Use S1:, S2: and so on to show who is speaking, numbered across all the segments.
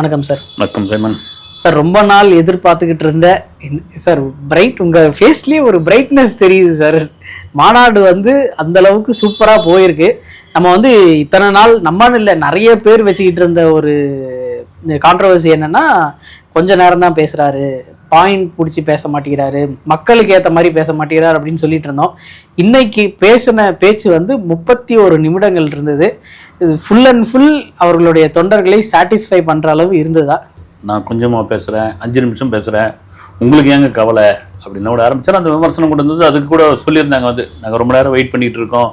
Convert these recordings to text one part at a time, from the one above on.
S1: வணக்கம் சார்.
S2: வணக்கம் Simon
S1: sir. ரொம்ப நாள் எதிர்பார்த்துக்கிட்டு இருந்த சார் உங்கள் ஃபேஸ்லேயே ஒரு பிரைட்னஸ் தெரியுது சார். மாநாடு அந்த அளவுக்கு சூப்பராக போயிருக்கு. நம்ம இத்தனை நாள் நம்மன்னு இல்லை, நிறைய பேர் வச்சுக்கிட்டு இருந்த ஒரு கான்ட்ரவர்சி என்னன்னா, கொஞ்ச நேரம் தான் பேசுகிறாரு, பாயிண்ட் பிடிச்சி பேச மாட்டேங்கிறாரு, மக்களுக்கு ஏற்ற மாதிரி பேச மாட்டேங்கிறார் அப்படின்னு சொல்லிட்டு இருந்தோம். இன்னைக்கு பேசின பேச்சு 31 நிமிடங்கள் இருந்தது. இது ஃபுல் அண்ட் ஃபுல் அவர்களுடைய தொண்டர்களை சாட்டிஸ்ஃபை பண்ணுற அளவு இருந்ததா?
S2: நான் கொஞ்சமாக பேசுகிறேன், 5 நிமிஷம் பேசுகிறேன், உங்களுக்கு ஏங்க கவலை அப்படின்னு கூட ஆரம்பித்தார். அந்த விமர்சனம் கொண்டு வந்தது. அதுக்கு கூட சொல்லியிருந்தாங்க, நாங்கள் ரொம்ப நேரம் வெயிட் பண்ணிகிட்டு இருக்கோம்,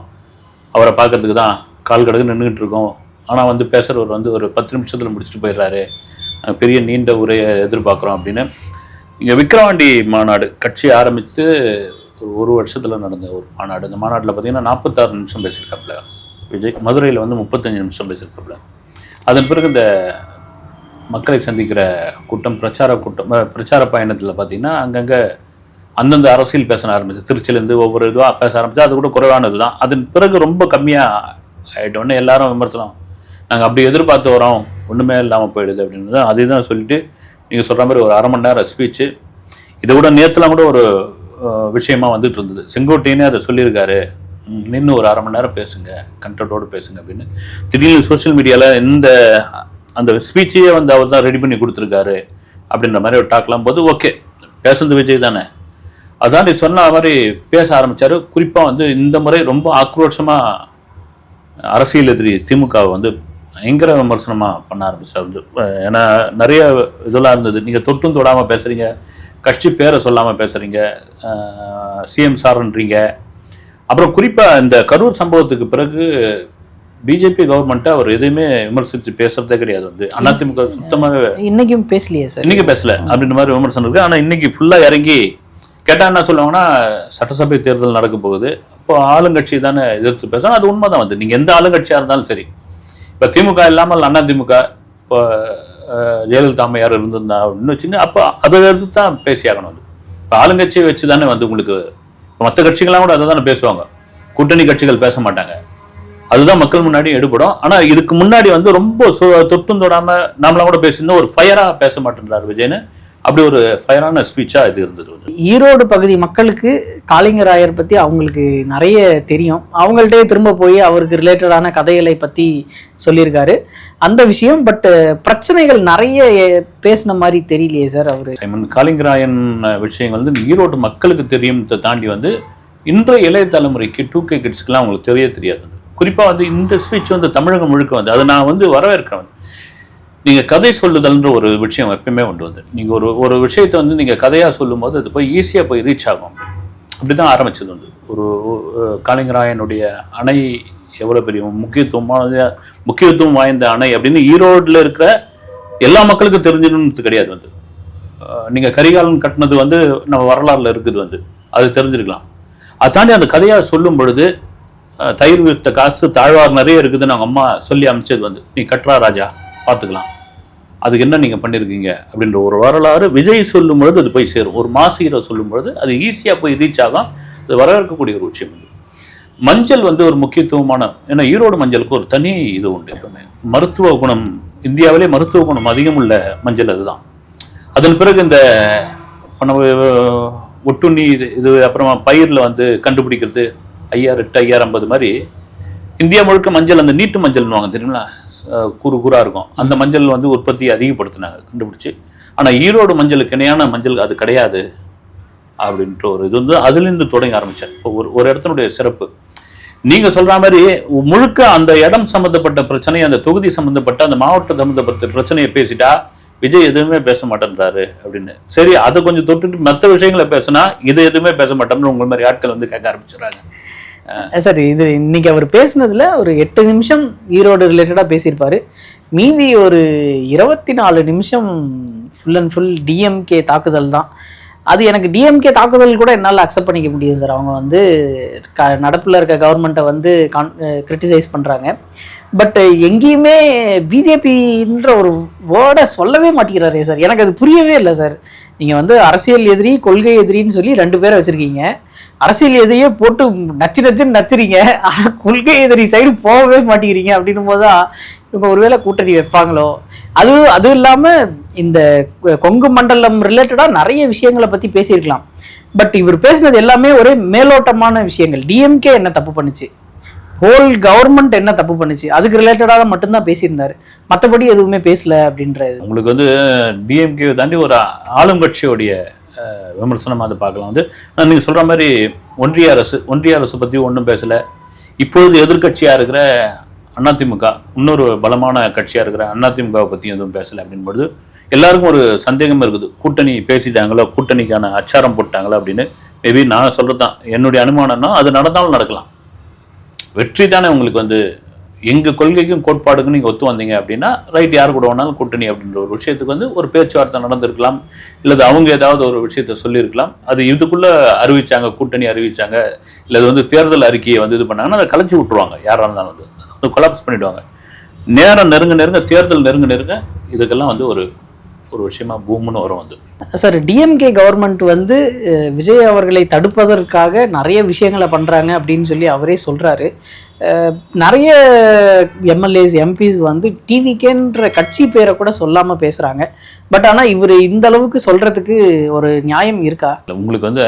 S2: அவரை பார்க்கறதுக்கு தான் கால் கடக்கு நின்றுக்கிட்டு இருக்கோம், ஆனால் பேசுகிறவர் ஒரு 10 நிமிஷத்தில் முடிச்சுட்டு போயிடுறாரு, பெரிய நீண்ட உரையை எதிர்பார்க்குறோம் அப்படின்னு. இங்கே விக்கிரவாண்டி மாநாடு கட்சி ஆரம்பித்து ஒரு வருஷத்தில் நடந்த ஒரு மாநாடு. இந்த மாநாட்டில் பார்த்திங்கன்னா 46 நிமிஷம் பேசியிருக்காப்புல விஜய். மதுரையில் 35 நிமிஷம் பேசியிருக்காப்புல. அதன் பிறகு இந்த மக்களை சந்திக்கிற கூட்டம், பிரச்சார பயணத்தில் பார்த்திங்கன்னா அங்கங்கே அந்தந்த அரசியல் பேச ஆரம்பிச்சு, திருச்சியிலேருந்து ஒவ்வொரு இதுவாக பேச ஆரம்பிச்சு. அது கூட குறைவானது தான். அதன் பிறகு ரொம்ப கம்மியாக ஆகிட்டோன்னே எல்லாரும் விமர்சனம், நாங்கள் அப்படி எதிர்பார்த்து வரோம், ஒன்றுமே இல்லாமல் போயிடுது அப்படின்னு. அதே தான் சொல்லிட்டு நீங்கள் சொல்கிற மாதிரி ஒரு 1/2 மணி நேரம் ஸ்பீச்சு. இதை விட நேற்றுலாம் கூட ஒரு விஷயமா வந்துட்டு இருந்தது. செங்கோட்டையனே அதை சொல்லியிருக்காரு, நின்று ஒரு 1/2 மணி நேரம் பேசுங்க, கண்டென்ட்டோடு பேசுங்க அப்படின்னு. திடீர்னு சோஷியல் மீடியாவில் அந்த ஸ்பீச்சையே அவர் தான் ரெடி பண்ணி கொடுத்துருக்காரு அப்படின்ற மாதிரி ஒரு டாக்லாம் போது, ஓகே பேசுறது விஜய் தானே, அதான் நீ சொன்ன மாதிரி பேச ஆரம்பித்தார். குறிப்பாக இந்த முறை ரொம்ப ஆக்ரோஷமாக அரசியல் எதிரி திமுகவை பயங்கர விமர்சனமாக பண்ண ஆரம்பிச்சார். ஏன்னா நிறைய இதெல்லாம் இருந்தது. நீங்கள் தொட்டும் தொடாமல் பேசுகிறீங்க, கட்சி பேரை சொல்லாமல் பேசுகிறீங்க, சிஎம் சார்ன்றீங்க. அப்புறம் குறிப்பாக இந்த கரூர் சம்பவத்துக்கு பிறகு பிஜேபி கவர்மெண்ட்டை அவர் எதையுமே விமர்சித்து பேசுறதே கிடையாது. அதிமுக சுத்தமாகவே இன்னைக்கும்
S1: பேசலையே சார்,
S2: இன்னைக்கு பேசல அப்படின்ற மாதிரி விமர்சனம் இருக்குது. ஆனால் இன்னைக்கு ஃபுல்லாக இறங்கி கேட்டால் என்ன சொல்லுவாங்கன்னா, சட்டசபை தேர்தல் நடக்க போகுது, இப்போ ஆளுங்கட்சி தானே எதிர்த்து பேசணும். அது உண்மை தான். நீங்கள் எந்த ஆளுங்கட்சியாக இருந்தாலும் சரி, இப்போ திமுக இல்லாமல் அதிமுக, இப்போ ஜெயலலிதா அம்மையார் இருந்திருந்தா அப்படின்னு வச்சுங்க, அப்போ அதை எடுத்து தான் பேசியாகணும். இப்போ ஆளுங்கட்சியை வச்சு தானே உங்களுக்கு மற்ற கட்சிகள்லாம் கூட அதை தானே பேசுவாங்க, கூட்டணி கட்சிகள் பேச மாட்டாங்க. அதுதான் மக்கள் முன்னாடி எடுபடும். ஆனால் இதுக்கு முன்னாடி ரொம்ப தொட்டும் தொடாமல் நாமளாம் கூட பேசியிருந்தோம், ஒரு ஃபயராக பேச மாட்டேன்றார் விஜய்னு. அப்படி ஒரு ஃபயரான ஸ்பீச்சாக இது இருந்தது.
S1: ஈரோடு பகுதி மக்களுக்கு காளிங்கராயர் பற்றி அவங்களுக்கு நிறைய தெரியும். அவங்கள்ட்டே திரும்ப போய் அவருக்கு ரிலேட்டடான கதைகளை பற்றி சொல்லியிருக்காரு அந்த விஷயம். பட் பிரச்சனைகள் நிறைய பேசின மாதிரி தெரியலையே சார் அவர்.
S2: காளிங்கராயன் விஷயம் ஈரோடு மக்களுக்கு தெரியும் தாண்டி இன்றைய இளைய தலைமுறைக்கு 2K கிட்ஸ்க்குலாம் அவங்களுக்கு தெரியாது. குறிப்பாக இந்த ஸ்பீச் தமிழகம் முழுக்க அதை நான் வரவேற்கிறேன். நீங்கள் கதை சொல்லுதல்ன்ற ஒரு விஷயம் எப்பயுமே உண்டு. நீங்கள் ஒரு விஷயத்தை நீங்கள் கதையாக சொல்லும்போது அது போய் ஈஸியாக போய் ரீச் ஆகும். அப்படி தான் ஆரம்பிச்சது. ஒரு காளிங்கராயனுடைய அணை எவ்வளோ பெரிய முக்கியத்துவம் வாய்ந்த அணை அப்படின்னு ஈரோட்டில் இருக்கிற எல்லா மக்களுக்கும் தெரிஞ்சிடணும்னு கிடையாது. நீங்கள் கரிகாலன் கட்டினது நம்ம வரலாறுல இருக்குது, அது தெரிஞ்சிருக்கலாம். அதை தாண்டி அந்த கதையாக சொல்லும் பொழுது, தயிர் வித்த காசு தாழ்வார் நிறைய இருக்குதுன்னு அவங்க அம்மா சொல்லி அமைச்சது நீ கட்டுறா ராஜா பார்த்துக்கலாம், அதுக்கு என்ன நீங்கள் பண்ணியிருக்கீங்க அப்படின்ற ஒரு வரலாறு விஜய் சொல்லும் பொழுது அது போய் சேரும். ஒரு மாஸ் ஹீரோ சொல்லும் பொழுது அது ஈஸியாக போய் ரீச் ஆகும். அது வரவேற்கக்கூடிய ஒரு விஷயம். மஞ்சள் ஒரு முக்கியத்துவமான, ஏன்னா ஈரோடு மஞ்சளுக்கு ஒரு தனி இது உண்டு. எப்பவுமே மருத்துவ குணம், இந்தியாவிலே மருத்துவ குணம் அதிகம் உள்ள மஞ்சள் அதுதான். அதன் பிறகு இந்த ஒட்டுண்ணி இது அப்புறமா பயிரில் கண்டுபிடிக்கிறது IR 8 IR 50 மாதிரி இந்தியா முழுக்க மஞ்சள், அந்த நீட்டு மஞ்சள்னுவாங்க தெரியுங்களா, கூறாக இருக்கும். அந்த மஞ்சள் உற்பத்தி அதிகப்படுத்தினாங்க கண்டுபிடிச்சி. ஆனால் ஈரோடு மஞ்சளுக்கு இணையான மஞ்சள் அது கிடையாது அப்படின்ற ஒரு இது அதுலேருந்து தொடங்க ஆரம்பித்தார். இப்போ ஒரு இடத்தினுடைய சிறப்பு நீங்கள் சொல்கிற மாதிரி முழுக்க அந்த இடம் சம்மந்தப்பட்ட பிரச்சனை, அந்த தொகுதி சம்மந்தப்பட்ட, அந்த மாவட்டம் சம்மந்தப்பட்ட பிரச்சனையை பேசிட்டா விஜய் எதுவுமே பேச மாட்டேன்றாரு அப்படின்னு. சரி, அதை கொஞ்சம் தொட்டுட்டு மற்ற விஷயங்களை பேசினா இதை எதுவுமே பேச மாட்டோம்னு உங்கள் மாதிரி ஆட்கள் கேட்க ஆரம்பிச்சிடறாங்க.
S1: சார், இது இன்னைக்கு அவர் பேசுனதுல ஒரு 8 நிமிஷம் ஈரோடு ரிலேட்டடாக பேசியிருப்பாரு. மீதி ஒரு 24 நிமிஷம் ஃபுல் அண்ட் ஃபுல் டிஎம்கே தாக்குதல் தான். அது எனக்கு டிஎம்கே தாக்குதல் கூட என்னால் அக்செப்ட் பண்ணிக்க முடியும் சார். அவங்க நடப்பில் இருக்க கவர்மெண்ட்டை கிரிட்டிசைஸ் பண்ணுறாங்க. பட் எங்கேயுமே பிஜேபின்ற ஒரு வேர்டை சொல்லவே மாட்டேங்கிறாரே சார். எனக்கு அது புரியவே இல்லை சார். நீங்கள் அரசியல் எதிரி, கொள்கை எதிரின்னு சொல்லி 2 பேரை வச்சுருக்கீங்க. அரசியல் எதிரியே போட்டு நச்சுன்னு நச்சுறீங்க, ஆனால் கொள்கை எதிரி சைடு போகவே மாட்டேங்கிறீங்க. அப்படின்னும் போது தான் இவங்க ஒருவேளை கூட்டணி வைப்பாங்களோ. அது இல்லாமல் இந்த கொங்கு மண்டலம் ரிலேட்டடாக நிறைய விஷயங்களை பற்றி பேசியிருக்கலாம். பட் இவர் பேசினது எல்லாமே ஒரே மேலோட்டமான விஷயங்கள். டிஎம்கே என்ன தப்பு பண்ணுச்சு, ஹோல் கவர்மெண்ட் என்ன தப்பு பண்ணுச்சு, அதுக்கு ரிலேட்டடாக மட்டும்தான் பேசியிருந்தாரு. மற்றபடி எதுவுமே பேசல அப்படின்றது.
S2: உங்களுக்கு வந்து டிஎம்கே தாண்டி ஒரு ஆளுங்கட்சியோடைய விமர்சனமாக அதை பார்க்கலாம். வந்து நீங்கள் சொல்கிற மாதிரி ஒன்றிய அரசு பற்றி ஒன்றும் பேசலை. இப்பொழுது எதிர்கட்சியாக இருக்கிற அதிமுக, இன்னொரு பலமான கட்சியாக இருக்கிற அதிமுகவை பற்றி எதுவும் பேசலை அப்படின்பொழுது எல்லாருக்கும் ஒரு சந்தேகம் இருக்குது. கூட்டணி பேசிட்டாங்களோ, கூட்டணிக்கான அச்சாரம் போட்டாங்களோ அப்படின்னு. மேபி நான் சொல்கிறது தான் என்னுடைய அனுமானம்னா அது நடந்தாலும் நடக்கலாம். வெற்றி தானே உங்களுக்கு வந்து எங்கள் கொள்கைக்கும் கோட்பாடுக்கும் நீங்கள் ஒத்து வந்தீங்க அப்படின்னா ரைட், யார் கூட வேணாலும் கூட்டணி அப்படின்ற ஒரு விஷயத்துக்கு வந்து ஒரு பேச்சுவார்த்தை நடந்திருக்கலாம். இல்லை அவங்க ஏதாவது ஒரு விஷயத்த சொல்லியிருக்கலாம். அது இதுக்குள்ளே அறிவிச்சாங்க, கூட்டணி அறிவிச்சாங்க, இல்லை அது வந்து தேர்தல் அறிக்கையை வந்து இது பண்ணாங்கன்னா அதை கலைச்சி விட்ருவாங்க. யாராக இருந்தாலும் வந்து கொலாப்ஸ் பண்ணிவிடுவாங்க. நேரம் நெருங்க தேர்தல் நெருங்க இதுக்கெல்லாம் வந்து ஒரு விஷயமா பூம்னு வரும். வந்து
S1: சார், டிஎம்கே கவர்மெண்ட் வந்து விஜய் அவர்களை தடுப்பதற்காக நிறைய விஷயங்களை பண்ணுறாங்க அப்படின்னு சொல்லி அவரே சொல்கிறாரு. நிறைய எம்எல்ஏஸ் எம்பிஸ் வந்து டிவிகேன்ற கட்சி பேரை கூட சொல்லாமல் பேசுகிறாங்க. பட் ஆனால் இவர் இந்த அளவுக்கு சொல்கிறதுக்கு ஒரு நியாயம் இருக்கா?
S2: உங்களுக்கு வந்து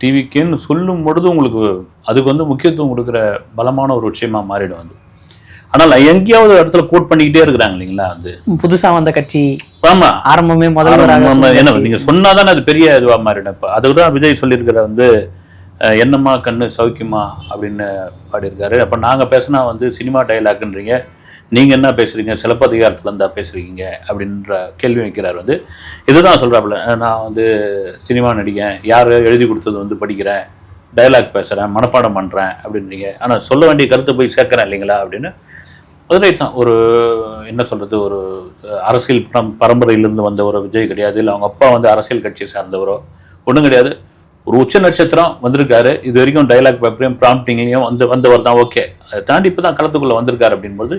S2: டிவிகேன்னு சொல்லும் பொழுது உங்களுக்கு அதுக்கு வந்து முக்கியத்துவம் கொடுக்குற பலமான ஒரு விஷயமா மாறிடும். வந்து ஆனால் எங்கேயாவது இடத்துல கோட் பண்ணிக்கிட்டே இருக்கிறாங்க இல்லைங்களா? வந்து புதுசா
S1: வந்த கட்சி,
S2: ஆமா,
S1: ஆரம்பமே
S2: என்ன நீங்க சொன்னாதானே அது பெரிய இதுவா மாறிடும். இப்போ அதை விட விஜய் சொல்லியிருக்கிற வந்து என்னம்மா கண்ணு சௌக்கியமா அப்படின்னு பாடியிருக்காரு. அப்போ நாங்கள் பேசினா வந்து சினிமா டைலாக்ன்றீங்க, நீங்கள் என்ன பேசுகிறீங்க, சிலப்பதிகாரத்தில் இருந்தால் பேசுகிறீங்க அப்படின்ற கேள்வி வைக்கிறார். வந்து இதுதான் சொல்கிறாப்புல, நான் வந்து சினிமா நடிகேன், யார் எழுதி கொடுத்தது வந்து படிக்கிறேன், டைலாக் பேசுகிறேன், மனப்பாடம் பண்ணுறேன் அப்படின்றீங்க, ஆனால் சொல்ல வேண்டிய கருத்தை போய் சேர்க்குறேன் இல்லைங்களா அப்படின்னு. அதுவே தான் ஒரு என்ன சொல்கிறது, ஒரு அரசியல் பரம்பரையிலேருந்து வந்த ஒரு விஜய் கிடையாது. இல்லை அவங்க அப்பா வந்து அரசியல் கட்சியை சார்ந்தவரோ ஒன்றும் கிடையாது. ஒரு உச்ச நட்சத்திரம் வந்திருக்காரு. இது வரைக்கும் டைலாக் பேப்பரையும் ப்ராம்ப்டிங்லையும் வந்தவர் தான். ஓகே, அதை தாண்டி இப்போ தான் களத்துக்குள்ளே வந்திருக்காரு அப்படின்போது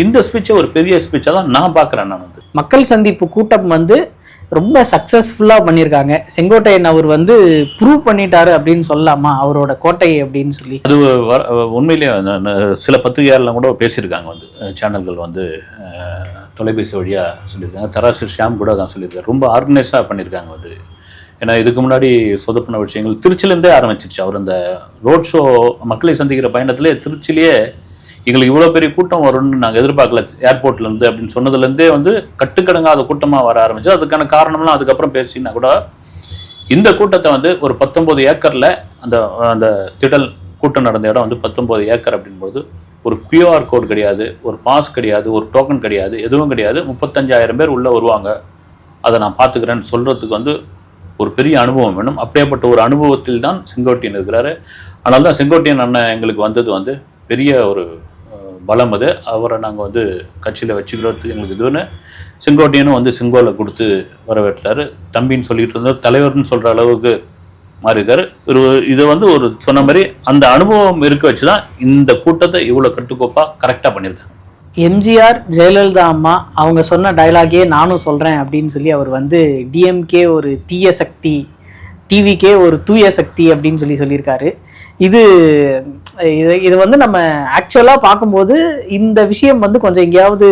S2: இந்த ஸ்பீச்சை ஒரு பெரிய ஸ்பீச்சாக தான் நான் பார்க்குறேன். நான் வந்து
S1: மக்கள் சந்திப்பு கூட்டம் வந்து ரொம்ப சக்ஸஸ்ஃபுல்லாக பண்ணியிருக்காங்க. செங்கோட்டையன் அவர் வந்து ப்ரூவ் பண்ணிட்டாரு அப்படின்னு சொல்லலாமா அவரோட கோட்டையை அப்படின்னு சொல்லி?
S2: அது உண்மையிலேயே சில பத்திரிகையாளர்லாம் கூட பேசியிருக்காங்க. வந்து சேனல்கள் வந்து தொலைபேசி வழியாக சொல்லியிருக்காங்க. தராசு ஷியாம் கூட தான் சொல்லியிருக்காரு. ரொம்ப ஆர்கனைஸாக பண்ணியிருக்காங்க. வந்து ஏன்னா இதுக்கு முன்னாடி சொதப்பின விஷயங்கள் திருச்சிலேருந்தே ஆரம்பிச்சிருச்சு. அவர் அந்த ரோட் ஷோ மக்களை சந்திக்கிற பயணத்திலே திருச்சிலேயே எங்களுக்கு இவ்வளோ பெரிய கூட்டம் வரும்னு நாங்கள் எதிர்பார்க்கல ஏர்போர்ட்லேருந்து அப்படின்னு சொன்னதுலேருந்தே வந்து கட்டுக்கடங்காத கூட்டமாக வர ஆரம்பிச்சு. அதுக்கான காரணம்லாம் அதுக்கப்புறம் பேசினா கூட இந்த கூட்டத்தை வந்து ஒரு 19 ஏக்கரில் அந்த திடல் கூட்டம் நடந்த இடம் வந்து 19 ஏக்கர் அப்படின்போது ஒரு QR கோட் கிடையாது, ஒரு பாஸ் கிடையாது, ஒரு டோக்கன் கிடையாது, எதுவும் கிடையாது. 35,000 பேர் உள்ளே வருவாங்க, அதை நான் பார்த்துக்கிறேன்னு சொல்கிறதுக்கு வந்து ஒரு பெரிய அனுபவம் வேணும். அப்படியேப்பட்ட ஒரு அனுபவத்தில் தான் செங்கோட்டையன் இருக்கிறாரு. அதனால தான் செங்கோட்டையன் அண்ணன் எங்களுக்கு வந்தது வந்து பெரிய ஒரு பலம். அது அவரை நாங்கள் வந்து கட்சியில் வச்சுக்கிறதுக்கு எங்களுக்கு இதுன்னு செங்கோட்டையனும் வந்து செங்கோலை கொடுத்து வரவேற்றாரு. தம்பின்னு சொல்லிட்டு இருந்தார், தலைவர்னு சொல்கிற அளவுக்கு மாறியிருக்காரு. இது வந்து ஒரு சொன்ன மாதிரி அந்த அனுபவம் இருக்க வச்சு தான் இந்த கூட்டத்தை இவ்வளோ கட்டுக்கோப்பாக கரெக்டாக பண்ணியிருக்காங்க.
S1: எம்ஜிஆர், ஜெயலலிதா அம்மா அவங்க சொன்ன டைலாகே நானும் சொல்கிறேன் அப்படின்னு சொல்லி அவர் வந்து டிஎம்கே ஒரு தீய சக்தி, டிவிக்கே ஒரு தூய சக்தி அப்படின்னு சொல்லியிருக்காரு. இது வந்து நம்ம ஆக்சுவலாக பார்க்கும்போது இந்த விஷயம் வந்து கொஞ்சம் எங்கேயாவது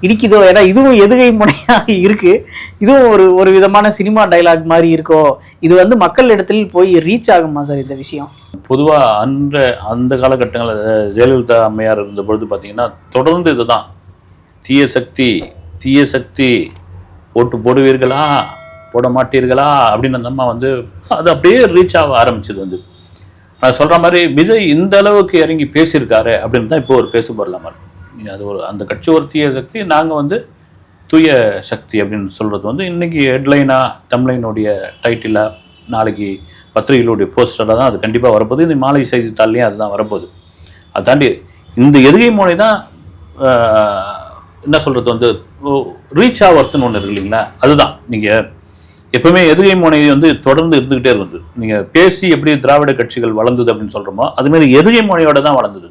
S1: இடிக்குதோ. ஏன்னா இதுவும் எதுகை முனையாக இருக்குது. இதுவும் ஒரு விதமான சினிமா டைலாக் மாதிரி இருக்கோ. இது வந்து மக்கள் இடத்தில் போய் ரீச் ஆகுமா சார் இந்த விஷயம்?
S2: பொதுவாக அந்த காலகட்டங்களில் ஜெயலலிதா அம்மையார் இருந்த பொழுது பார்த்தீங்கன்னா தொடர்ந்து இதுதான் தீய சக்தி ஓட்டு போடுவீர்களா போட மாட்டீர்களா அப்படின்னு அந்த அம்மா வந்து அது அப்படியே ரீச் ஆக ஆரம்பிச்சது. வந்து நான் சொல்கிற மாதிரி விஜய் இந்த அளவுக்கு இறங்கி பேசியிருக்காரு அப்படின்னு தான் இப்போ ஒரு பேச போடலாமா. அது அந்த கட்சி ஒரு தீய சக்தி, நாங்கள் வந்து தூய சக்தி அப்படின்னு சொல்கிறது வந்து இன்றைக்கி ஹெட்லைனாக தமிழ்லைனுடைய டைட்டிலாக நாளைக்கு பத்திரிகைகளுடைய போஸ்டராக தான் அது கண்டிப்பாக வரப்போகுது. இந்த மாலை செய்தித்தாள்லேயும் அதுதான் வரப்போகுது. அதை தாண்டி இந்த எதுகை மோனை தான் என்ன சொல்கிறது வந்து ரீச் ஆகிறதுன்னு ஒன்று இருக்கு இல்லைங்களா. அதுதான் நீங்கள் எப்பவுமே எதுகை மோனை வந்து தொடர்ந்து இருந்துக்கிட்டே இருக்குது. நீங்கள் பேசி எப்படி திராவிட கட்சிகள் வளர்ந்தது அப்படின்னு சொல்கிறோமோ அதுமாரி எதுகை மோனையோட தான் வளர்ந்தது.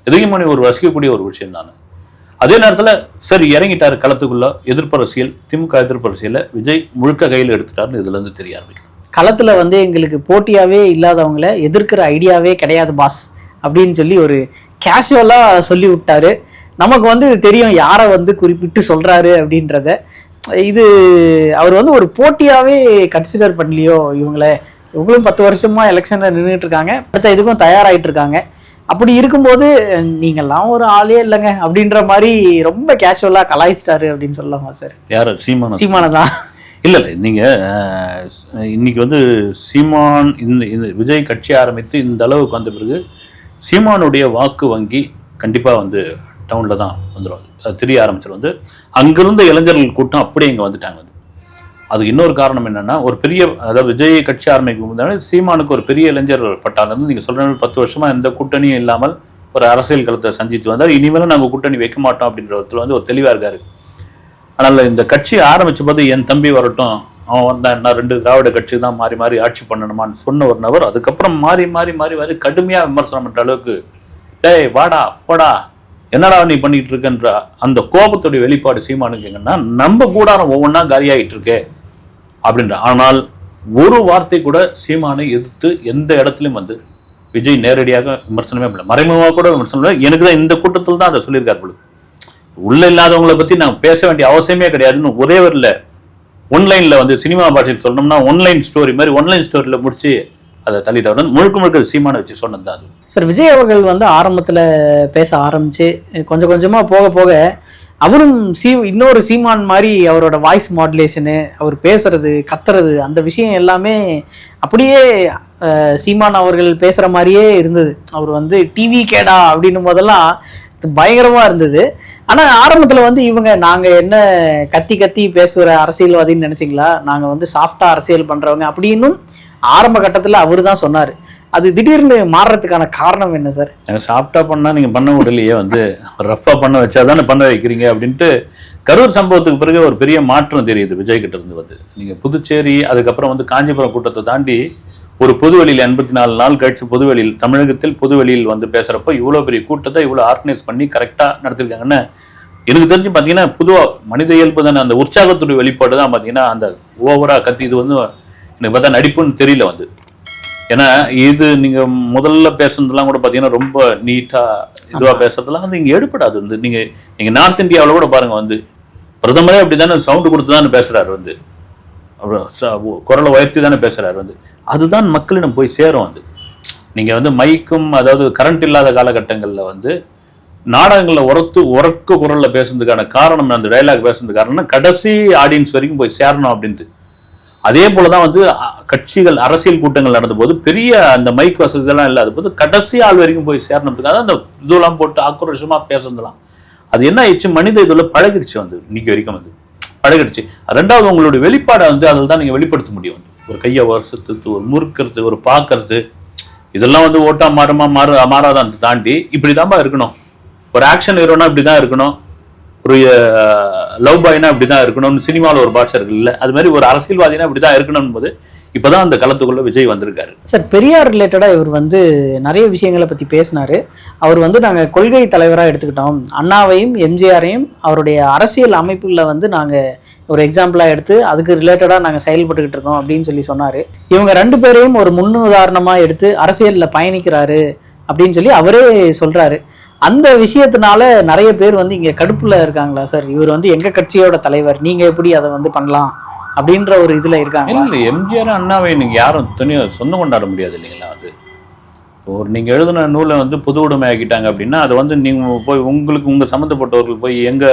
S2: எதுகை மோனை ஒரு ரசிக்கக்கூடிய ஒரு விஷயம் தான். அதே நேரத்தில் சரி இறங்கிட்டார் களத்துக்குள்ள எதிர்ப்பு அரசியல், திமுக எதிர்ப்பு அரசியலை விஜய் முழுக்க கையில் எடுத்துட்டாருன்னு இதுலேருந்து தெரிய ஆரம்பிக்குது.
S1: களத்தில் வந்து எங்களுக்கு போட்டியாகவே இல்லாதவங்கள எதிர்க்கிற ஐடியாவே கிடையாது பாஸ் அப்படின்னு சொல்லி ஒரு கேஷுவலாக சொல்லி விட்டாரு. நமக்கு வந்து தெரியும் யாரை வந்து குறிப்பிட்டு சொல்றாரு அப்படின்றத. இது அவர் வந்து ஒரு போட்டியாவே கன்சிடர் பண்ணலையோ இவங்கள? இவங்களும் 10 வருஷமா எலெக்ஷன்ல நின்றுட்டு இருக்காங்க, அடுத்த இதுக்கும் தயாராகிட்டு இருக்காங்க. அப்படி இருக்கும்போது நீங்கெல்லாம் ஒரு ஆளே இல்லைங்க அப்படின்ற மாதிரி ரொம்ப கேஷுவலா கலாய்ச்சிட்டாரு அப்படின்னு சொல்லலாமா சார்?
S2: யாரு? சீமானை
S1: தான்.
S2: இல்லை நீங்க இன்னைக்கு வந்து சீமான் இந்த விஜய் கட்சி ஆரம்பித்து இந்த அளவுக்கு வந்த பிறகு சீமானுடைய வாக்கு வங்கி கண்டிப்பா வந்து டவுன்ல தான் வந்துடும். அது தெரிய ஆரம்பிச்சிடும். வந்து அங்கிருந்த இளைஞர்கள் கூட்டம் அப்படியே இங்க வந்துட்டாங்க. அதுக்கு இன்னொரு காரணம் என்னன்னா, ஒரு பெரிய, அதாவது விஜய் கட்சி ஆரம்பிக்கும் போது சீமானுக்கு ஒரு பெரிய இளைஞர் பட்டாளம் வந்து, நீங்க சொல்ற 10 வருஷமா எந்த கூட்டணியும் இல்லாமல் ஒரு அரசியல் களத்தை சந்திச்சு வந்தார். இனிமேலும் நாங்கள் கூட்டணி வைக்க மாட்டோம் அப்படின்றதுல வந்து ஒரு தெளிவா இருக்காரு. அதனால இந்த கட்சி ஆரம்பிச்ச போது என் தம்பி வரட்டும், அவன் வந்தா என்ன, 2 திராவிட கட்சி தான் மாறி மாறி ஆட்சி பண்ணணுமான்னு சொன்ன ஒரு நபர் அதுக்கப்புறம் மாறி மாறி மாறி மாறி கடுமையா விமர்சனம் பண்ற அளவுக்கு, டேய் வாடா போடா என்னடா நீ பண்ணிட்டு இருக்கன்ற அந்த கோபத்துடைய வெளிப்பாடு சீமானுக்கு எங்கன்னா, நம்ம கூடாரம் ஒவ்வொன்றா காலியாகிட்டு இருக்கே அப்படின்ற. ஆனால் ஒரு வார்த்தை கூட சீமானை எதிர்த்து எந்த இடத்துலையும் வந்து விஜய் நேரடியாக விமர்சனமே பண்ணல, மறைமுகமாக கூட விமர்சனம் இல்லை. எனக்கு தான் இந்த கூட்டத்தில் தான் அதை சொல்லியிருக்காரு பொழுது. உள்ள இல்லாதவங்களை பத்தி நான் பேச வேண்டிய அவசியமே கிடையாதுன்னு ஒரே வரல ஒன்லைன்ல வந்து சினிமா பாஷையில் சொல்லணும்னா ஒன்லைன் ஸ்டோரி மாதிரி ஒன்லைன் ஸ்டோரியில முடிச்சு அதை தள்ளிட்டு முழுக்க முழுக்க சீமானை வச்சு சொன்னது தான் அது.
S1: சார், விஜய் அவர்கள் வந்து ஆரம்பத்துல பேச ஆரம்பிச்சு கொஞ்சம் கொஞ்சமா போக போக அவரும் இன்னொரு சீமான் மாதிரி அவரோட வாய்ஸ் மாடுலேஷனு, அவர் பேசுறது கத்துறது, அந்த விஷயம் எல்லாமே அப்படியே சீமான் அவர்கள் பேசுற மாதிரியே இருந்தது. அவர் வந்து டிவி கேடா அப்படின்னும் போதெல்லாம் பயங்கரமா இருந்தது. ஆனா ஆரம்பத்துல வந்து இவங்க நாங்க என்ன கத்தி கத்தி பேசுற அரசியல்வாதின்னு நினைச்சிங்களா, நாங்க வந்து சாஃப்டா அரசியல் பண்றவங்க அப்படின்னும் ஆரம்ப கட்டத்துல அவரு தான் சொன்னாரு. அது திடீர்னு மாறுறதுக்கான காரணம் என்ன சார்?
S2: சாஃப்டா பண்ணா நீங்க பண்ண விடலையே, வந்து ரஃபா பண்ண வச்சாதானே பண்ண வைக்கிறீங்க அப்படின்ட்டு கரூர் சம்பவத்துக்கு பிறகு ஒரு பெரிய மாற்றம் தெரியுது விஜய் கிட்ட இருந்து. வந்து நீங்க புதுச்சேரி அதுக்கப்புறம் வந்து காஞ்சிபுரம் கூட்டத்தை தாண்டி ஒரு பொதுவெளியில் 84 நாள் கழிச்சு பொதுவெளியில் தமிழகத்தில் பொதுவெளியில் வந்து பேசுறப்போ இவ்வளோ பெரிய கூட்டத்தை இவ்வளோ ஆர்கனைஸ் பண்ணி கரெக்டாக நடத்திருக்காங்கன்னு எனக்கு தெரிஞ்சு பார்த்தீங்கன்னா, பொதுவாக மனித இயல்பு தானே அந்த உற்சாகத்துடைய வெளிப்பாடு தான் பார்த்தீங்கன்னா, அந்த ஓவரா கத்தி இது வந்து எனக்கு பார்த்தா நடிப்புன்னு தெரியல வந்து. ஏன்னா இது நீங்க முதல்ல பேசுனதெல்லாம் கூட பார்த்தீங்கன்னா ரொம்ப நீட்டா இதுவாக பேசுறதுலாம் வந்து இங்கே எடுப்படாது. வந்து நீங்க நார்த் இந்தியாவில் கூட பாருங்க, வந்து பிரதமரே அப்படி தானே சவுண்டு கொடுத்து தானே பேசுறாரு, வந்து குரலை உயர்த்தி தானே பேசுறாரு. வந்து அதுதான் மக்களிடம் போய் சேரும். வந்து நீங்க வந்து மைக்கும், அதாவது கரண்ட் இல்லாத காலகட்டங்களில் வந்து நாடகங்களில் உறக்க குரல்ல பேசுறதுக்கான காரணம், அந்த டைலாக் பேசுறதுக்கு காரணம் கடைசி ஆடியன்ஸ் வரைக்கும் போய் சேரணும் அப்படின்ட்டு. அதே போலதான் வந்து கட்சிகள் அரசியல் கூட்டங்கள் நடந்த போது பெரிய அந்த மைக் வசதிலாம் இல்லாத போது கடைசி ஆள் வரைக்கும் போய் சேரணுன்றதுக்காக அந்த இதெல்லாம் போட்டு ஆக்ரோஷமா பேசுறதுலாம் அது என்ன ஆயிடுச்சு, மனித இதுல பழகிடுச்சு. வந்து இன்னைக்கு வரைக்கும் வந்து பழகிடுச்சு. ரெண்டாவது உங்களுடைய வெளிப்பாடை வந்து அதில் தான் நீங்க வெளிப்படுத்த முடியும். வந்து ஒரு கையை வருஷத்து, ஒரு முறுக்கிறது, ஒரு பார்க்கறது, இதெல்லாம் வந்து ஓட்டா மாறாதான் தாண்டி இப்படிதான்பா இருக்கணும். ஒரு ஆக்ஷன் ஹீரோனா இப்படிதான் இருக்கணும், ஒரு லவ் பாய்னா இப்படிதான் இருக்கணும்னு சினிமாவில் ஒரு பாஷை இருக்கு இல்லை, அது மாதிரி ஒரு அரசியல்வாதினா இப்படிதான் இருக்கணும் போது இப்பதான் அந்த களத்துக்குள்ள விஜய் வந்திருக்காரு.
S1: சார், பெரியார் ரிலேட்டடா இவர் வந்து நிறைய விஷயங்களை பத்தி பேசினாரு. அவர் வந்து நாங்க கொள்கை தலைவராக எடுத்துக்கிட்டோம், அண்ணாவையும் எம்ஜிஆரையும் அவருடைய அரசியல் அமைப்புல வந்து நாங்க ஒரு எக்ஸாம்பிளா எடுத்து அதுக்கு ரிலேட்டடா நாங்க செயல்பட்டுக்கிட்டு இருக்கோம் அப்படின்னு சொன்னாரு. இவங்க 2 பேரையும் ஒரு முன்னுதாரணமா எடுத்து அரசியல்ல பயணிக்கிறாரு அப்படின்னு சொல்லி அவரே சொல்றாரு. அந்த விஷயத்தினால நிறைய பேர் வந்து இங்க கடுப்புல இருக்காங்களா சார், இவர் வந்து எங்க கட்சியோட தலைவர், நீங்க எப்படி அதை வந்து பண்ணலாம் அப்படின்ற ஒரு இதுல இருக்காங்க?
S2: இல்லை, எம்ஜிஆர் அண்ணாவை நீங்க யாரும் தனியாக சொந்தம் கொண்டாட முடியாது இல்லைங்களா. அது ஒரு நீங்க எழுதின நூலை வந்து பொது உடைமை ஆக்கிட்டாங்க அப்படின்னா அதை வந்து நீங்க போய் உங்களுக்கு உங்க சம்மந்தப்பட்டவர்கள் போய் எங்க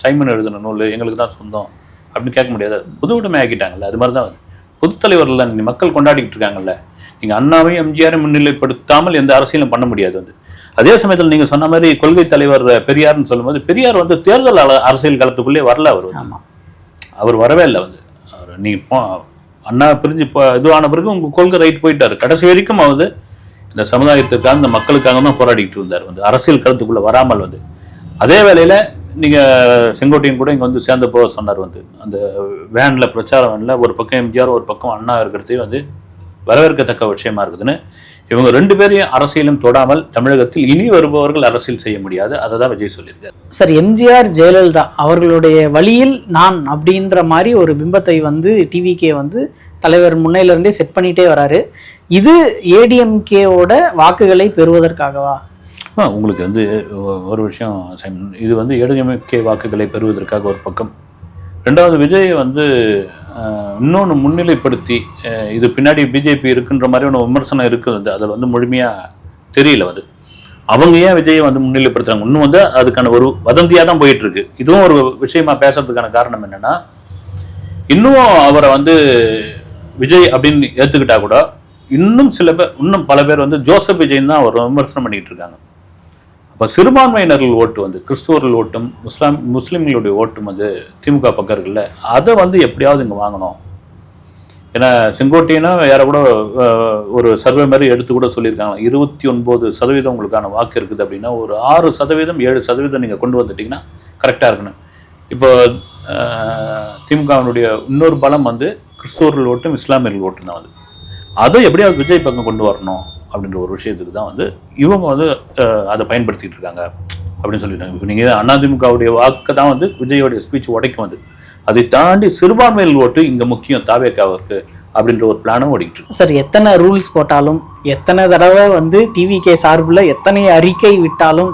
S2: சைமன் எழுதின நூல் எங்களுக்கு தான் சொந்தம் அப்படின்னு கேட்க முடியாது. பொது உடைமை ஆக்கிட்டாங்கல்ல, அது மாதிரி தான் வந்து பொது தலைவர்கள் நீ மக்கள் கொண்டாடிக்கிட்டு இருக்காங்கல்ல. நீங்க அண்ணாவையும் எம்ஜிஆரையும் முன்னிலைப்படுத்தாமல் எந்த அரசியலும் பண்ண முடியாது. வந்து அதே சமயத்தில் நீங்க சொன்ன மாதிரி கொள்கை தலைவர் பெரியார்னு சொல்லும்போது பெரியார் வந்து தேர்தல் அரசியல் களத்துக்குள்ளே வரல. அவர் வரவே இல்லை. வந்து நீங்க அண்ணா பிரிஞ்சு இதுவான பிறகு உங்க கொள்கை ரைட் போயிட்டாரு. கடைசி வரைக்கும் வந்து இந்த சமுதாயத்துக்காக இந்த மக்களுக்காக தான் போராடிட்டு இருந்தார். வந்து அரசியல் களத்துக்குள்ள வராமல் வந்து அதே வேளையில நீங்க செங்கோட்டையன் கூட இங்க வந்து சேர்ந்தப்போ சொன்னார். வந்து அந்த வேன்ல பிரச்சார வேன்ல ஒரு பக்கம் எம்ஜிஆர் ஒரு பக்கம் அண்ணா இருக்கிறதே வந்து வரவேற்கத்தக்க விஷயமா இருக்குதுன்னு இவங்க 2 பேரையும் அரசியலும் தொடாமல் தமிழகத்தில் இனி வருபவர்கள் அரசியல் செய்ய முடியாது. அதை தான் விஜய் சொல்லியிருக்காரு.
S1: சார், எம்ஜிஆர் ஜெயலலிதா அவர்களுடைய வழியில் நான் அப்படின்ற மாதிரி ஒரு பிம்பத்தை வந்து டிவிகே வந்து தலைவர் முன்னையில இருந்தே செட் பண்ணிட்டே வராரு. இது ஏடிஎம்கேவோட வாக்குகளை பெறுவதற்காகவா?
S2: உங்களுக்கு வந்து ஒரு விஷயம் சைமன், இது வந்து ஏடிஎம்கே வாக்குகளை பெறுவதற்காக ஒரு பக்கம். ரெண்டாவது, விஜய் வந்து இன்னொன்று முன்னிலைப்படுத்தி இது பின்னாடி பிஜேபி இருக்குன்ற மாதிரியான விமர்சனம் இருக்குது. அதில் வந்து முழுமையாக தெரியல வந்து அவங்க ஏன் விஜயை வந்து முன்னிலைப்படுத்துறாங்க. இன்னும் வந்து அதுக்கான ஒரு வதந்தியாக தான் போயிட்டு இருக்கு. இதுவும் ஒரு விஷயமா பேசுறதுக்கான காரணம் என்னன்னா, இன்னும் அவரை வந்து விஜய் அப்படின்னு ஏற்றுக்கிட்டா கூட இன்னும் பல பேர் வந்து ஜோசப் விஜய் தான் அவர் விமர்சனம் பண்ணிட்டு இருக்காங்க. அப்போ சிறுபான்மையினர்கள் ஓட்டு வந்து கிறிஸ்துவர்கள் ஓட்டும் முஸ்லீம்களுடைய ஓட்டும் வந்து திமுக பக்கம் இருக்குல்ல, அதை வந்து எப்படியாவது இங்கே வாங்கணும். ஏன்னா செங்கோட்டையனா யாரை கூட ஒரு சர்வே மாதிரி எடுத்து கூட சொல்லியிருக்காங்க, 29% உங்களுக்கான வாக்கு இருக்குது அப்படின்னா ஒரு 6%, 7% நீங்கள் கொண்டு வந்துட்டீங்கன்னா கரெக்டாக இருக்கணும். இப்போ திமுகவினுடைய இன்னொரு பலம் வந்து கிறிஸ்துவர்கள் ஓட்டும் இஸ்லாமியர்கள் ஓட்டும் தான் வந்து அதை எப்படியாவது விஜய் பக்கம் கொண்டு வரணும் அப்படின்ற ஒரு விஷயத்துக்கு தான் வந்து இவங்க வந்து அதை பயன்படுத்திகிட்டு இருக்காங்க அப்படின்னு சொல்லிட்டாங்க. இப்போ நீங்கள் அதிமுகவுடைய வாக்கு தான் வந்து விஜயோடைய ஸ்பீச் உடைக்கும் வந்து, அதை தாண்டி சிறுபான்மையில் ஓட்டு இங்கே முக்கியம் தாவேக்காவிற்கு அப்படின்ற ஒரு பிளானும் ஓடிக்கிட்டு இருக்கு.
S1: சார், எத்தனை ரூல்ஸ் போட்டாலும் எத்தனை தடவை வந்து டிவிகே சார்பில் எத்தனை அறிக்கை விட்டாலும்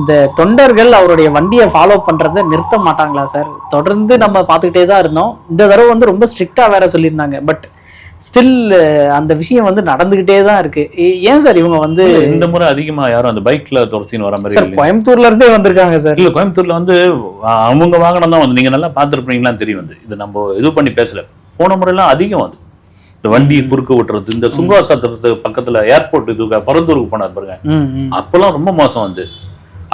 S1: இந்த தொண்டர்கள் அவருடைய வண்டியை ஃபாலோ பண்ணுறதை நிறுத்த மாட்டாங்களா சார்? தொடர்ந்து நம்ம பார்த்துக்கிட்டே தான் இருந்தோம். இந்த தடவை வந்து ரொம்ப ஸ்ட்ரிக்டாக வேற சொல்லியிருந்தாங்க. பட் ஸ்டில் அந்த விஷயம் வந்து நடந்துகிட்டே தான் இருக்கு. ஏன் சார் இவங்க வந்து
S2: இந்த முறை அதிகமா யாரும் அந்த பைக்ல துரத்தின்னு வர மாதிரி?
S1: சார், கோயம்புத்தூர்ல இருந்தே வந்திருக்காங்க சார்.
S2: இல்ல, கோயம்புத்தூர்ல வந்து அவங்க வாகனம் தான் வந்து நீங்க நல்லா பார்த்துருப்பீங்களான்னு தெரியும். வந்து இது நம்ம இது பண்ணி பேசல, போன முறையெல்லாம் அதிகம் வந்து இந்த வண்டி குறுக்க விட்டுறது, இந்த சுங்காசாத்திரத்து பக்கத்துல ஏர்போர்ட் இது பரந்தூருக்கு போனார் பாருங்க, அப்பெல்லாம் ரொம்ப மோசம் வந்து.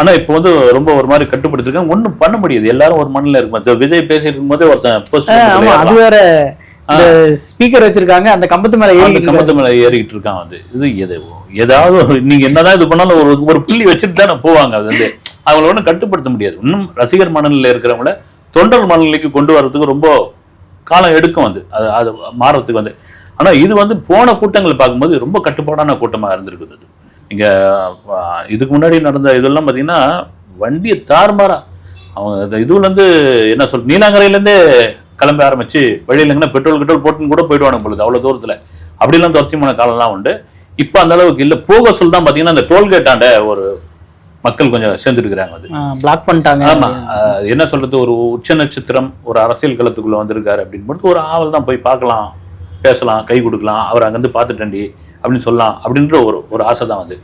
S2: ஆனா இப்போ வந்து ரொம்ப ஒரு மாதிரி கட்டுப்படுத்திருக்காங்க. ஒன்றும் பண்ண முடியாது, எல்லாரும் ஒரு மண்ணில் இருக்கும். விஜய் பேசிட்டு இருக்கும் போதே ஒருத்தன்
S1: அது வேற ஸ்பீக்கர் வச்சிருக்காங்க, அந்த கம்பத்து மேல
S2: ஏறிக்கிட்டு இருக்கான் வந்து. இது ஏதாவது நீங்க என்னதான் இது பண்ணாலும் ஒரு புள்ளி வச்சுட்டு தானே போவாங்க. அது வந்து அவங்கள ஒன்றும் கட்டுப்படுத்த முடியாது. இன்னும் ரசிகர் மனநிலையில் இருக்கிறவங்கள தொண்டர் மனநிலைக்கு கொண்டு வர்றதுக்கு ரொம்ப காலம் எடுக்கும் வந்து அது மாறத்துக்கு வந்து. ஆனா இது வந்து போன கூட்டங்களை பார்க்கும்போது ரொம்ப கட்டுப்பாடான கூட்டமாக இருந்திருக்குது. அது நீங்க இதுக்கு முன்னாடி நடந்த இதெல்லாம் பார்த்தீங்கன்னா வண்டியை தாறுமாறா அவங்க இதுல இருந்து என்ன சொல் நீலாங்கரையிலேருந்தே கிளம்ப ஆரம்பிச்சு வழியில் எங்கன்னா பெட்ரோல் போட்டுன்னு கூட போயிடுவானுங்க பொழுது அவ்வளோ தூரத்தில் அப்படிலாம் துரத்திமான காலம்லாம் உண்டு. இப்போ அந்த அளவுக்கு இல்லை. போக சொல் தான் பார்த்தீங்கன்னா அந்த டோல்கேட்டாண்ட ஒரு மக்கள் கொஞ்சம் சேர்ந்துருக்கிறாங்க, அது
S1: பிளாக் பண்ணிட்டாங்க.
S2: ஆமா, என்ன சொல்றது, ஒரு உச்ச நட்சத்திரம் ஒரு அரசியல் களத்துக்குள்ள வந்திருக்காரு அப்படின்னு மட்டும் ஒரு ஆவல் தான். போய் பார்க்கலாம், பேசலாம், கை கொடுக்கலாம், அவர் அங்கேருந்து பார்த்துட்டண்டி அப்படின்னு சொல்லலாம் அப்படின்ற ஒரு ஆசை தான் வந்து.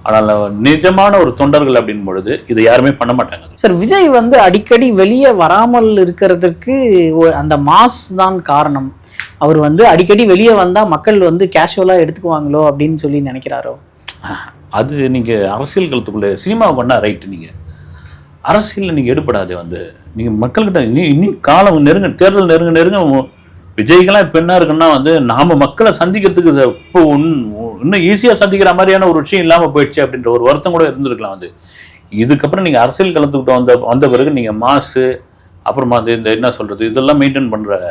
S2: ஆனால் நிஜமான ஒரு தொண்டர்கள் அப்படின் பொழுது இதை யாருமே பண்ண மாட்டாங்க.
S1: சார், விஜய் வந்து அடிக்கடி வெளியே வராமல் இருக்கிறதுக்கு அந்த மாஸ் தான் காரணம். அவர் வந்து அடிக்கடி வெளியே வந்தால் மக்கள் வந்து கேஷுவலாக எடுத்துக்குவாங்களோ அப்படின்னு சொல்லி நினைக்கிறாரோ?
S2: அது நீங்கள் அரசியல் களத்துக்குள்ளே சினிமா பண்ணால் ரைட்டு, நீங்கள் அரசியலில் நீங்கள் எடுப்படாது வந்து நீங்கள் மக்கள்கிட்ட இன்னி காலம் தேர்தல் நெருங்க விஜய்க்கெல்லாம் இப்போ என்ன இருக்குன்னா வந்து நாம் மக்களை சந்திக்கிறதுக்கு இப்போ இன்னும் ஈஸியாக சந்திக்கிற மாதிரியான ஒரு விஷயம் இல்லாமல் போயிடுச்சு அப்படின்ற ஒரு வருத்தம் கூட இருந்திருக்கலாம் வந்து. இதுக்கப்புறம் நீங்கள் அரசியல் கலந்துக்கிட்ட வந்த பிறகு நீங்கள் மாசு அப்புறமா இந்த என்ன சொல்கிறது இதெல்லாம் மெயின்டைன் பண்ணுற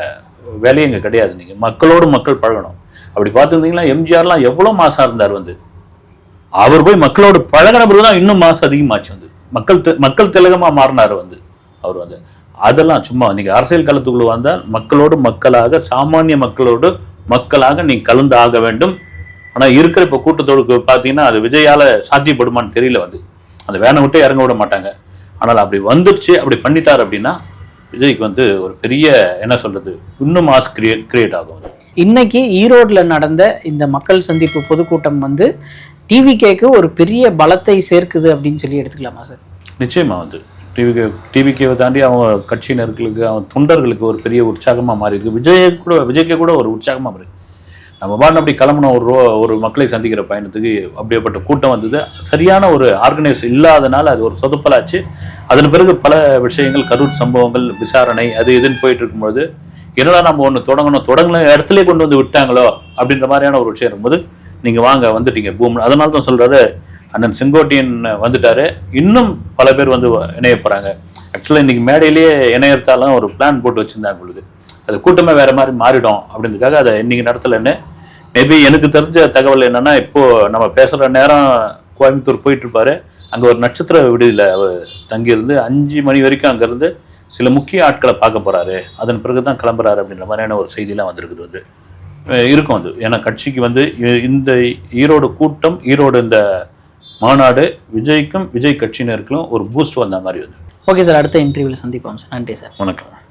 S2: வேலையும் இங்கே கிடையாது. நீங்கள் மக்களோடு மக்கள் பழகணும். அப்படி பார்த்துருந்தீங்கன்னா எம்ஜிஆர்லாம் எவ்வளோ மாசாக இருந்தார் வந்து, அவர் போய் மக்களோடு பழகின பிறகு தான் இன்னும் மாசு அதிகமாச்சு வந்து மக்கள் திலகமாக மாறினார் வந்து அவர் வந்து. அதெல்லாம் சும்மா நீங்கள் அரசியல் களத்துக்குள்ள வந்தால் மக்களோடு மக்களாக சாமானிய மக்களோடு மக்களாக நீங்கள் கலந்து ஆக வேண்டும். ஆனால் இருக்கிற இப்போ கூட்டத்தோடு பார்த்தீங்கன்னா அது விஜயால் சாத்தியப்படுமான்னு தெரியல வந்து. அந்த வேனை விட்டு இறங்க விட மாட்டாங்க. ஆனால் அப்படி வந்துடுச்சு, அப்படி பண்ணிட்டார் அப்படின்னா விஜய்க்கு வந்து ஒரு பெரிய என்ன சொல்றது இன்னும் மாஸ் கிரியேட் ஆகும்.
S1: இன்னைக்கு ஈரோட்டில் நடந்த இந்த மக்கள் சந்திப்பு பொதுக்கூட்டம் வந்து டிவிகேக்கு ஒரு பெரிய பலத்தை சேர்க்குது அப்படின்னு சொல்லி எடுத்துக்கலாமா சார்?
S2: நிச்சயமா வந்து டிவிகேவை தாண்டி அவங்க கட்சியினர்களுக்கு அவங்க தொண்டர்களுக்கு ஒரு பெரிய உற்சாகமாக மாறி இருக்கு. விஜய்க்கே கூட ஒரு உற்சாகமாக மாறி நம்ம பாட்டு அப்படி கிளம்புன ஒரு மக்களை சந்திக்கிற பயணத்துக்கு அப்படியேப்பட்ட கூட்டம் வந்தது. சரியான ஒரு ஆர்கனைஸ் இல்லாதனால அது ஒரு சொதப்பலாச்சு. அதன் பிறகு பல விஷயங்கள் கரூர் சம்பவங்கள் விசாரணை அது இதுன்னு போயிட்டு இருக்கும்போது என்னடா நம்ம ஒன்று தொடங்கல இடத்துலேயே கொண்டு வந்து விட்டாங்களோ அப்படின்ற மாதிரியான ஒரு விஷயம் இருக்கும்போது நீங்கள் வாங்க வந்துட்டீங்க பூம். அதனால தான் சொல்கிறாரு அண்ணன் செங்கோட்டையன் வந்துட்டாரு, இன்னும் பல பேர் வந்து இணைய போகிறாங்க. ஆக்சுவலாக இன்றைக்கி மேடையிலேயே இணையத்தாலும் ஒரு பிளான் போட்டு வச்சுருந்தாங்க பொழுது அது கூட்டமே வேறு மாதிரி மாறிடும் அப்படின்றதுக்காக அதை இன்றைக்கி நடத்தலைன்னு. மேபி எனக்கு தெரிஞ்ச தகவல் என்னென்னா, இப்போது நம்ம பேசுகிற நேரம் கோயம்புத்தூர் போயிட்டுருப்பாரு. அங்கே ஒரு நட்சத்திர விடுதியில் அவர் தங்கியிருந்து 5 மணி வரைக்கும் அங்கேருந்து சில முக்கிய ஆட்களை பார்க்க போகிறாரு. அதன் பிறகு தான் கிளம்புறாரு அப்படின்ற மாதிரியான ஒரு செய்தியெலாம் வந்திருக்குது வந்து இருக்கும் அது. ஏன்னா கட்சிக்கு வந்து இந்த ஈரோடு கூட்டம் ஈரோடு இந்த மாநாடு விஜய்க்கும் விஜய் கட்சியினருக்கும் ஒரு பூஸ்ட் வந்த மாதிரி வந்து.
S1: ஓகே சார், அடுத்த இன்டர்வியூவில் சந்திப்போம் சார். நன்றி சார்.
S2: வணக்கம்.